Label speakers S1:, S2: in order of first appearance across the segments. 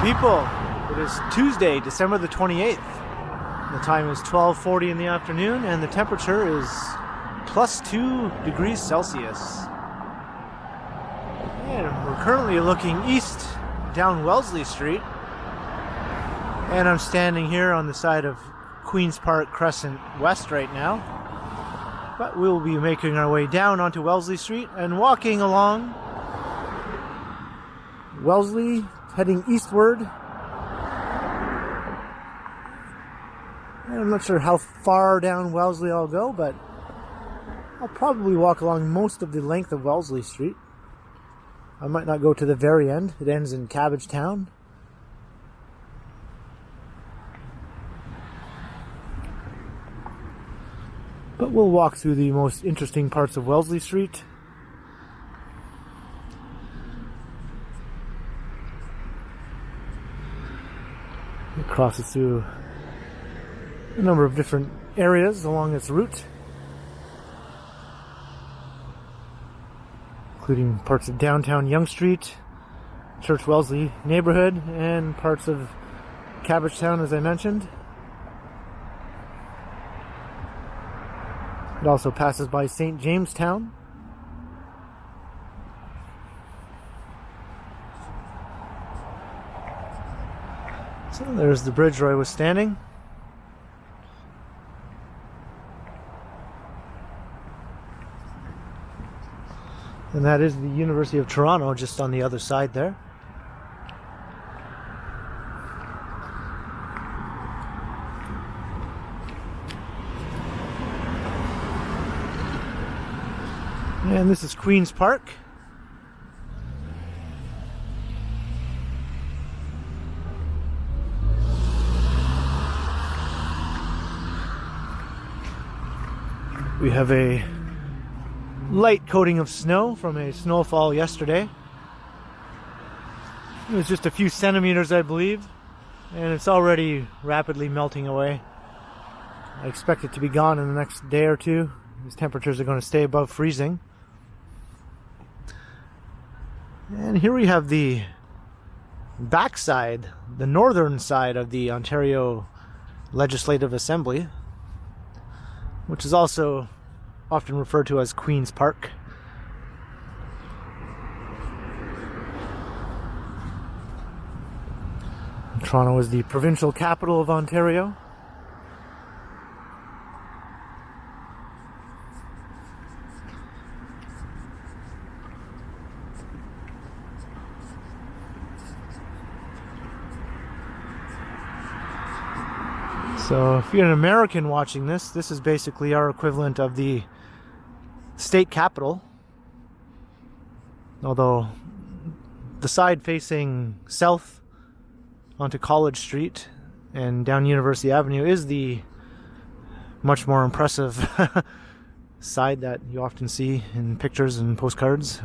S1: people. It is Tuesday, December the 28th. The time is 12:40 in the afternoon and the temperature is plus 2 degrees Celsius. And we're currently looking east down Wellesley Street. And I'm standing here on the side of Queen's Park Crescent West right now. But we'll be making our way down onto Wellesley Street and walking along Wellesley, heading eastward. I'm not sure how far down Wellesley I'll go, but I'll probably walk along most of the length of Wellesley Street. I might not go to the very end. It ends in Cabbagetown. But we'll walk through the most interesting parts of Wellesley Street. It crosses through a number of different areas along its route, including parts of downtown Yonge Street, Church-Wellesley neighborhood, and parts of Cabbagetown, as I mentioned. It also passes by St Jamestown. So there's the bridge where I was standing. And that is the University of Toronto just on the other side there. And this is Queen's Park. We have a light coating of snow from a snowfall yesterday. It was just a few centimeters, I believe, and it's already rapidly melting away. I expect it to be gone in the next day or two. These temperatures are going to stay above freezing. And here we have the backside, the northern side of the Ontario Legislative Assembly, which is also often referred to as Queen's Park. Toronto is the provincial capital of Ontario. So if you're an American watching this, this is basically our equivalent of the state capitol. Although the side facing south onto College Street and down University Avenue is the much more impressive side that you often see in pictures and postcards.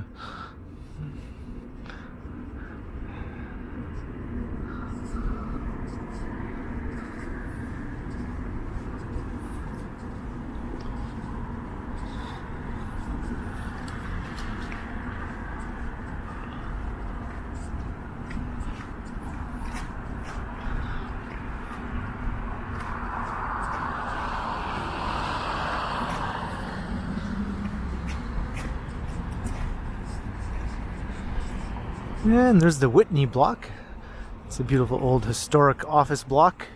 S1: And there's the Whitney block. It's a beautiful old historic office block.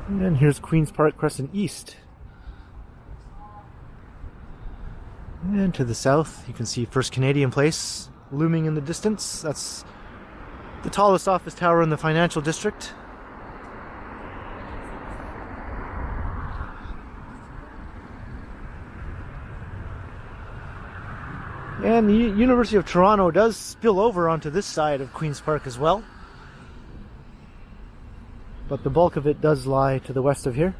S1: And here's Queen's Park Crescent East. And to the south, you can see First Canadian Place looming in the distance. That's the tallest office tower in the financial district. And the University of Toronto does spill over onto this side of Queen's Park as well. But the bulk of it does lie to the west of here.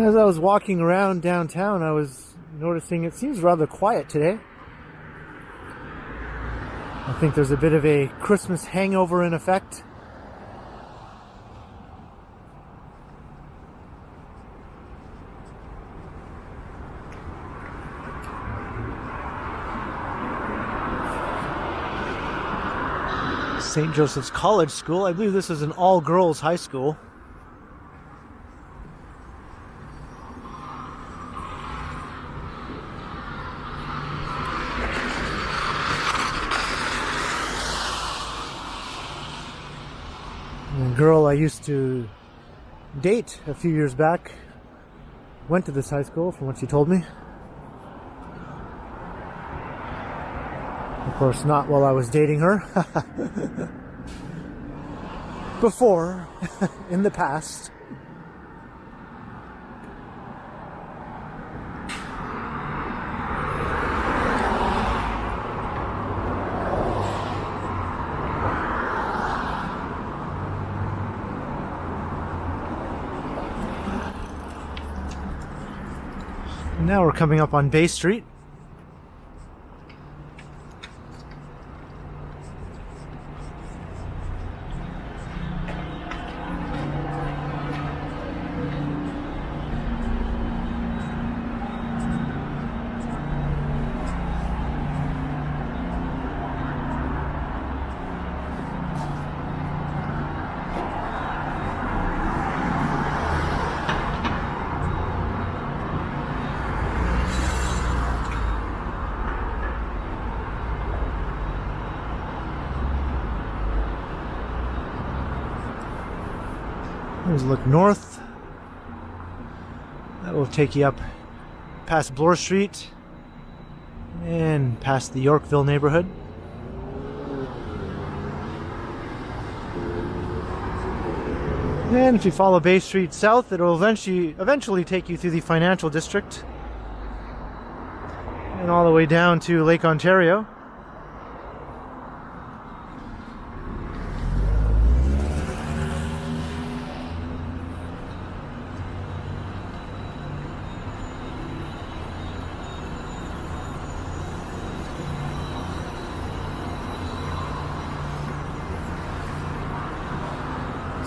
S1: As I was walking around downtown, I was noticing it seems rather quiet today. I think there's a bit of a Christmas hangover in effect. St. Joseph's College School. I believe this is an all-girls high school. The girl I used to date a few years back went to this high school, from what she told me. Of course, not while I was dating her. Before, in the past. Now we're coming up on Bay Street. Let's look north. That will take you up past Bloor Street and past the Yorkville neighborhood. And if you follow Bay Street south, it will eventually take you through the financial district and all the way down to Lake Ontario.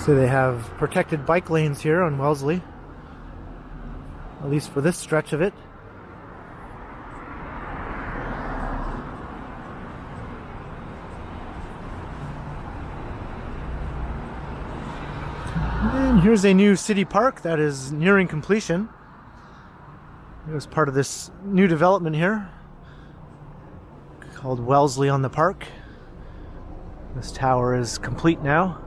S1: So they have protected bike lanes here on Wellesley, at least for this stretch of it. And here's a new city park that is nearing completion. It was part of this new development here called Wellesley on the Park. This tower is complete now.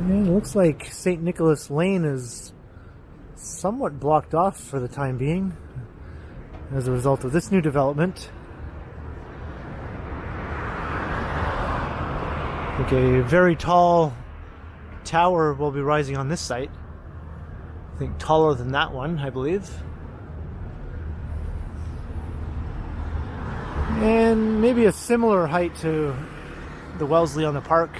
S1: And it looks like St. Nicholas Lane is somewhat blocked off for the time being as a result of this new development. I think a very tall tower will be rising on this site. I think taller than that one, I believe. And maybe a similar height to the Wellesley on the Park.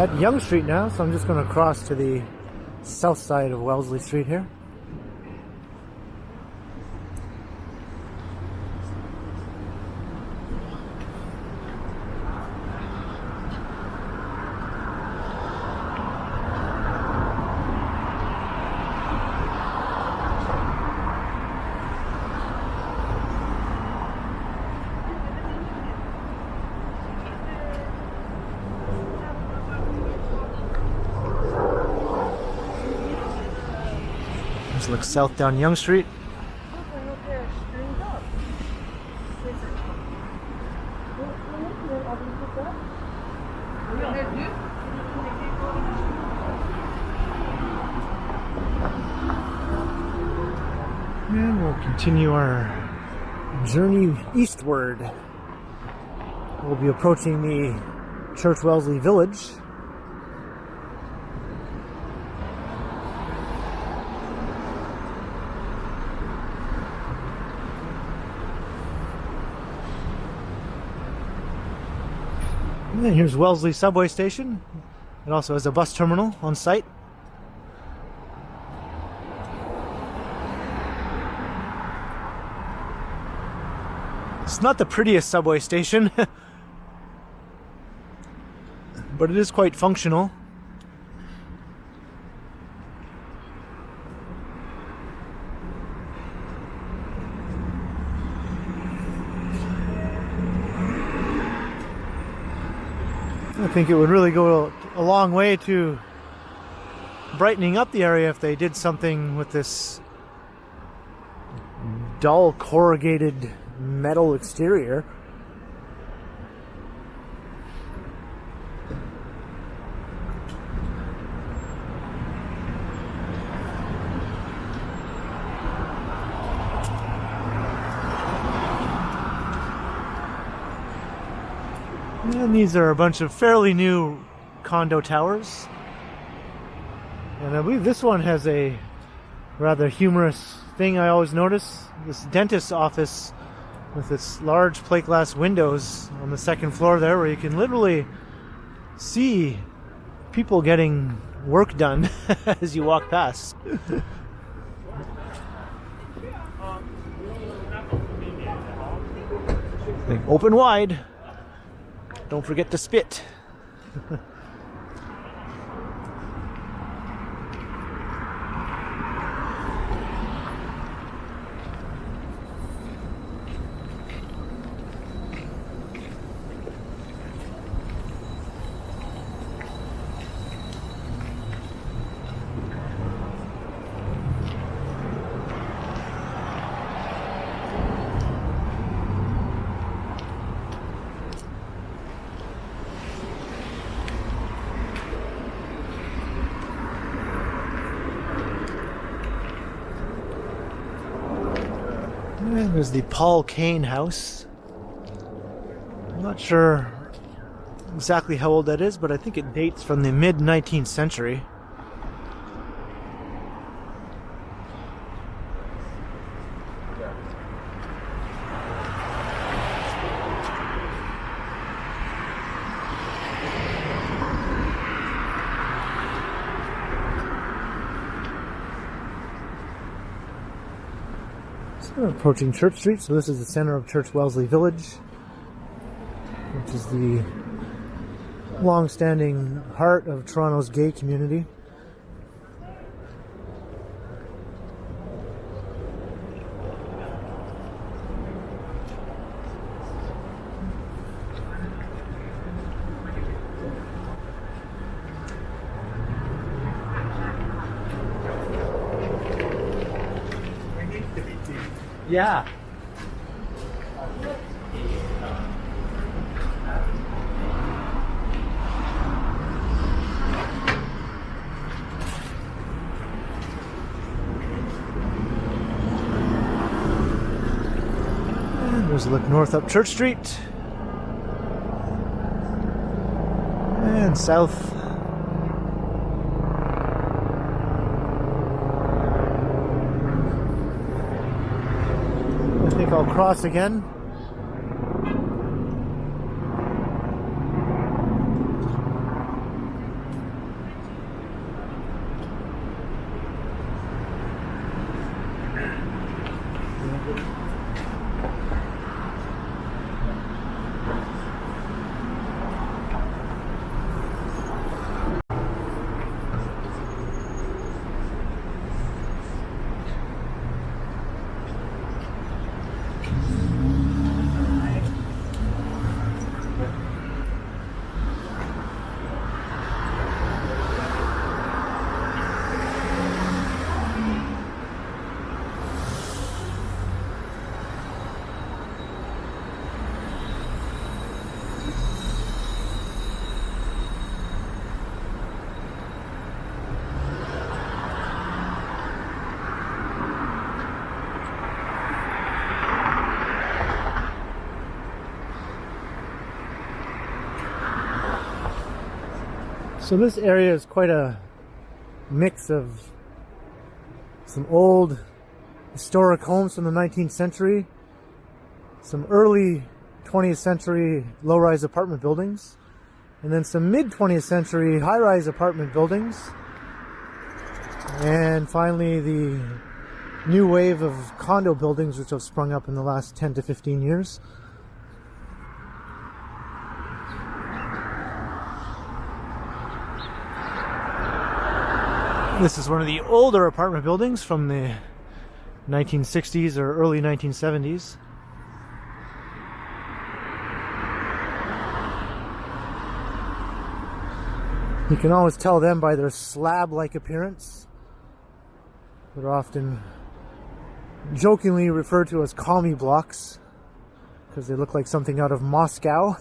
S1: at Yonge Street now, so I'm just going to cross to the south side of Wellesley Street here. Just look south down Yonge Street. And we'll continue our journey eastward. We'll be approaching the Church-Wellesley village. And then here's Wellesley subway station. It also has a bus terminal on site. It's not the prettiest subway station, but it is quite functional. I think it would really go a long way to brightening up the area if they did something with this dull corrugated metal exterior. And these are a bunch of fairly new condo towers. And I believe this one has a rather humorous thing I always notice. This dentist's office with its large plate glass windows on the second floor there, where you can literally see people getting work done as you walk past. Open wide. Don't forget to spit. And there's the Paul Kane house. I'm not sure exactly how old that is, but I think it dates from the mid-19th century. We're approaching Church Street, so this is the center of Church-Wellesley Village, which is the long-standing heart of Toronto's gay community. Yeah. And there's a look north up Church Street. And south. I think I'll cross again. So this area is quite a mix of some old historic homes from the 19th century, some early 20th century low-rise apartment buildings, and then some mid-20th century high-rise apartment buildings, and finally the new wave of condo buildings which have sprung up in the last 10 to 15 years. This is one of the older apartment buildings from the 1960s or early 1970s. You can always tell them by their slab-like appearance. They're often jokingly referred to as commie blocks because they look like something out of Moscow.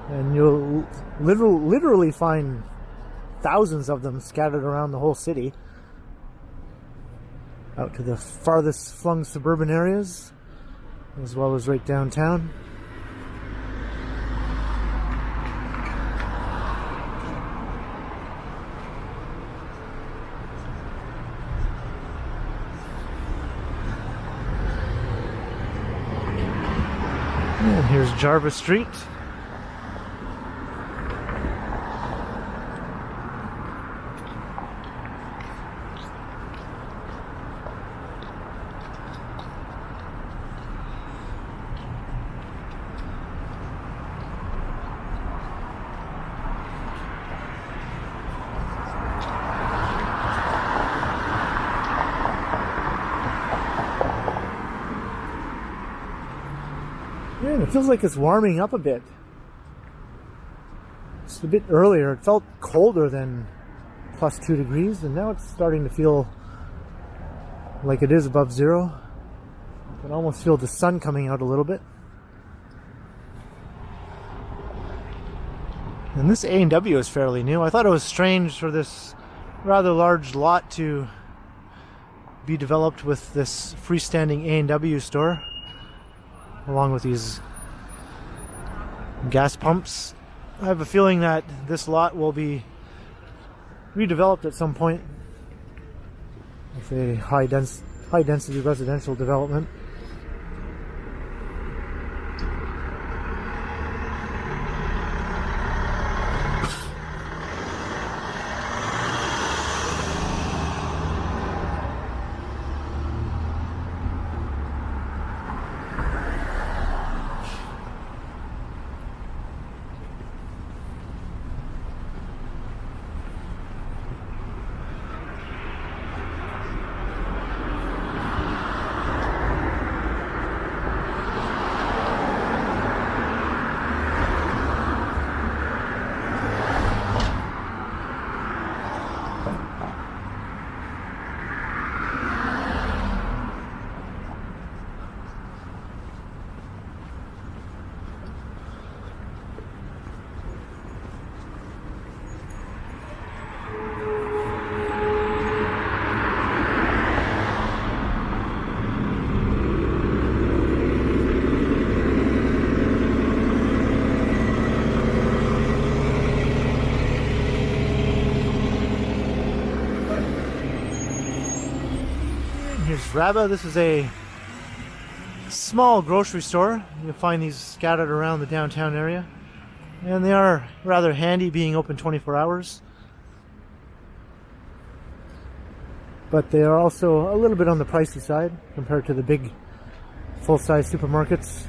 S1: And you'll literally find thousands of them scattered around the whole city, out to the farthest flung suburban areas, as well as right downtown. And here's Jarvis Street. Yeah, it feels like it's warming up a bit. Just a bit earlier, it felt colder than +2 degrees, and now it's starting to feel like it is above zero. You can almost feel the sun coming out a little bit. And this A&W is fairly new. I thought it was strange for this rather large lot to be developed with this freestanding A&W store, along with these gas pumps. I have a feeling that this lot will be redeveloped at some point with a high density residential development. Here's Rabba. This is a small grocery store. You'll find these scattered around the downtown area, and they are rather handy, being open 24 hours. but they are also a little bit on the pricey side compared to the big full-size supermarkets.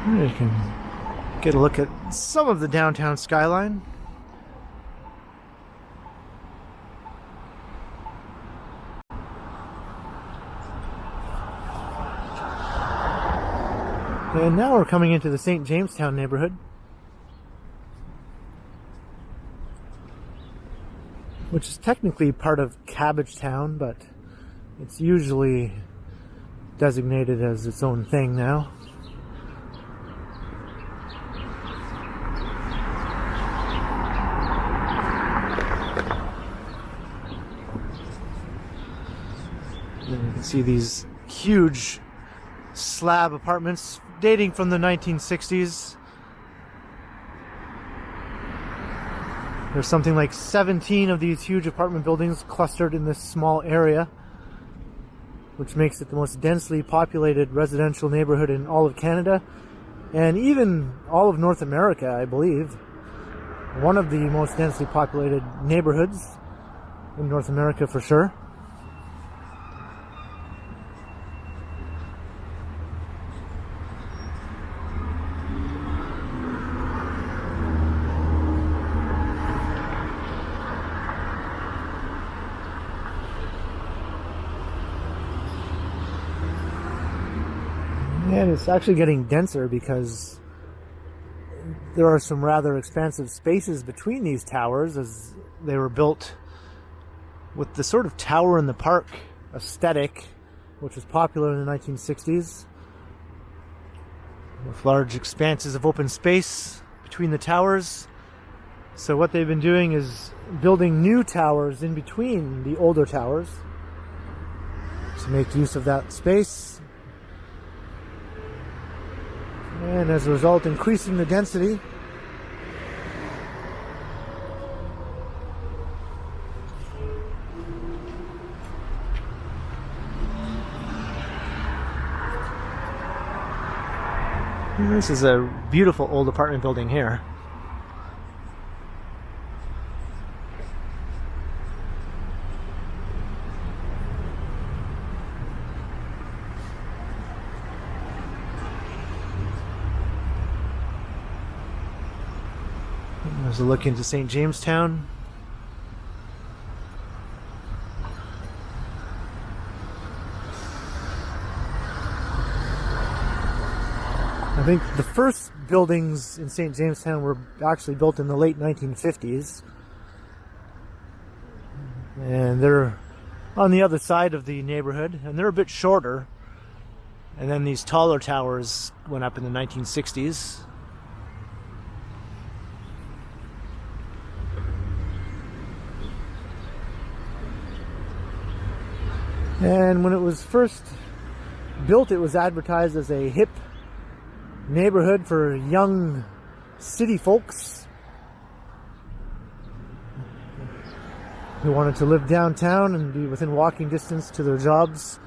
S1: You can get a look at some of the downtown skyline. And now we're coming into the St. Jamestown neighborhood, which is technically part of Cabbagetown, but it's usually designated as its own thing now. And you can see these huge slab apartments dating from the 1960s. There's something like 17 of these huge apartment buildings clustered in this small area, which makes it the most densely populated residential neighborhood in all of Canada, and even all of North America, I believe. One of the most densely populated neighborhoods in North America for sure. And it's actually getting denser because there are some rather expansive spaces between these towers, as they were built with the sort of tower in the park aesthetic, which was popular in the 1960s, with large expanses of open space between the towers. So what they've been doing is building new towers in between the older towers to make use of that space, and as a result increasing the density. This is a beautiful old apartment building here. There's a look into St. Jamestown. I think the first buildings in St. Jamestown were actually built in the late 1950s. And they're on the other side of the neighborhood, and they're a bit shorter. And then these taller towers went up in the 1960s. And when it was first built, it was advertised as a hip neighborhood for young city folks who wanted to live downtown and be within walking distance to their jobs.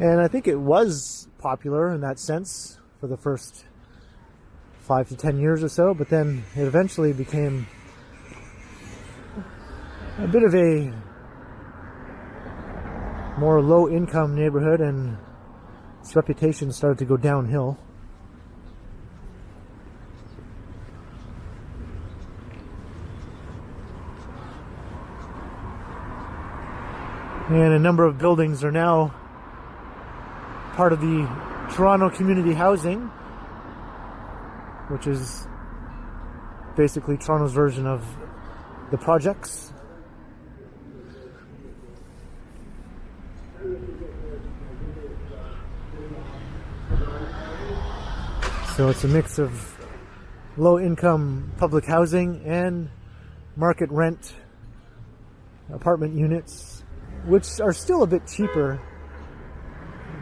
S1: And I think it was popular in that sense for the first 5 to 10 years or so, but then it eventually became a bit of a more low-income neighborhood, and its reputation started to go downhill. And a number of buildings are now part of the Toronto Community Housing, which is basically Toronto's version of the projects. So it's a mix of low-income public housing and market rent apartment units, which are still a bit cheaper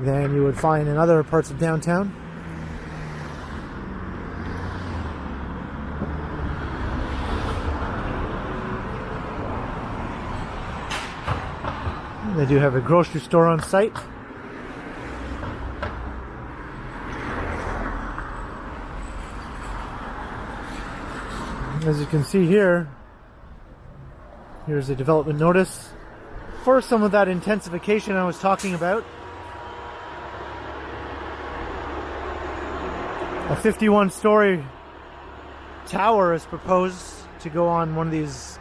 S1: than you would find in other parts of downtown. They do have a grocery store on site. As you can see here, here's a development notice for some of that intensification I was talking about. A 51-story tower is proposed to go on one of these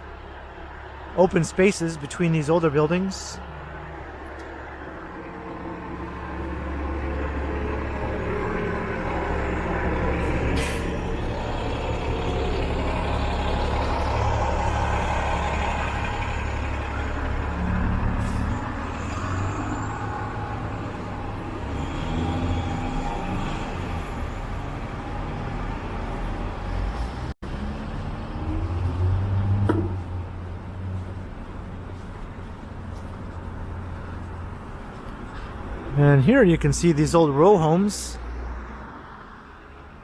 S1: open spaces between these older buildings. And here you can see these old row homes.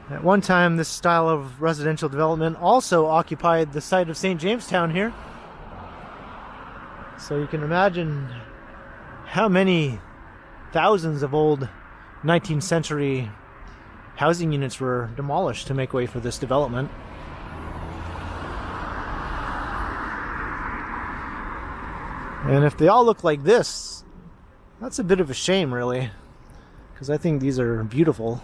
S1: At one time, this style of residential development also occupied the site of St. Jamestown here. So you can imagine how many thousands of old 19th century housing units were demolished to make way for this development. And if they all look like this, that's a bit of a shame, really, because I think these are beautiful.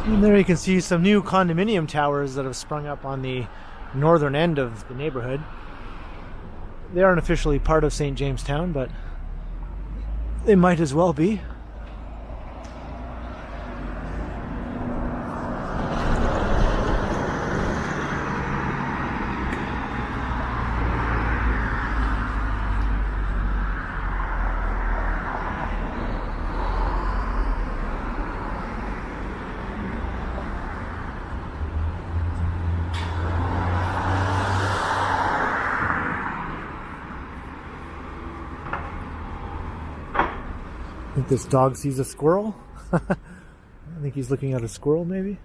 S1: And there you can see some new condominium towers that have sprung up on the northern end of the neighborhood. They aren't officially part of St. Jamestown, but they might as well be. I think this dog sees a squirrel. I think he's looking at a squirrel, maybe.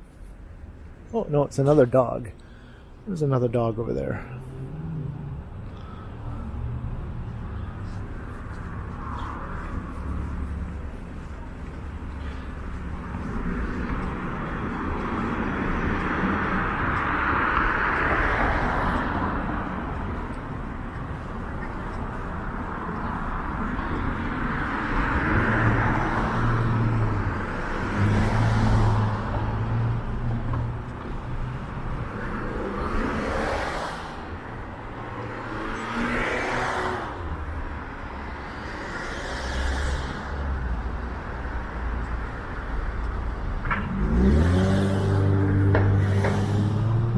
S1: Oh, no, it's another dog. There's another dog over there.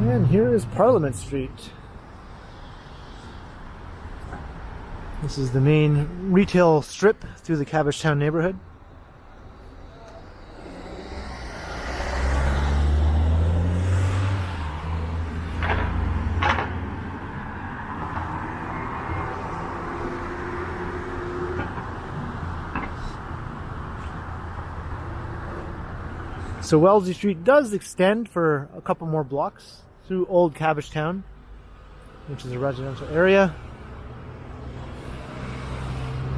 S1: And here is Parliament Street. This is the main retail strip through the Cabbagetown neighborhood. So Wellesley Street does extend for a couple more blocks through Old Cabbagetown, which is a residential area.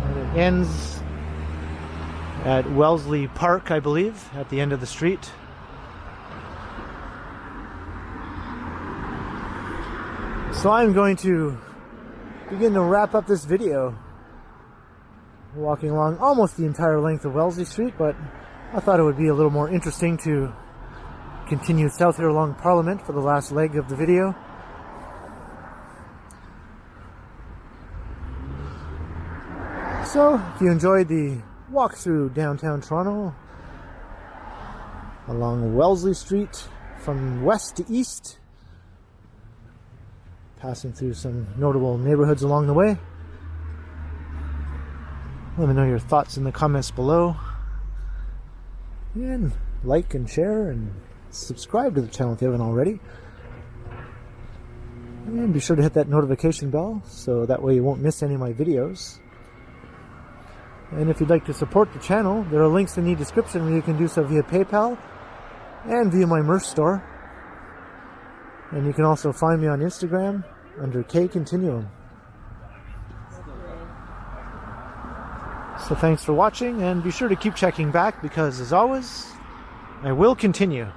S1: And it ends at Wellesley Park, I believe, at the end of the street. So I'm going to begin to wrap up this video. Walking along almost the entire length of Wellesley Street, but I thought it would be a little more interesting to continue south here along Parliament for the last leg of the video. So, if you enjoyed the walk through downtown Toronto along Wellesley Street from west to east, passing through some notable neighborhoods along the way, let me know your thoughts in the comments below. And like and share and subscribe to the channel if you haven't already. And be sure to hit that notification bell so that way you won't miss any of my videos. And if you'd like to support the channel, there are links in the description where you can do so via PayPal and via my merch store. And you can also find me on Instagram under K Continuum. So thanks for watching, and be sure to keep checking back because, as always, I will continue.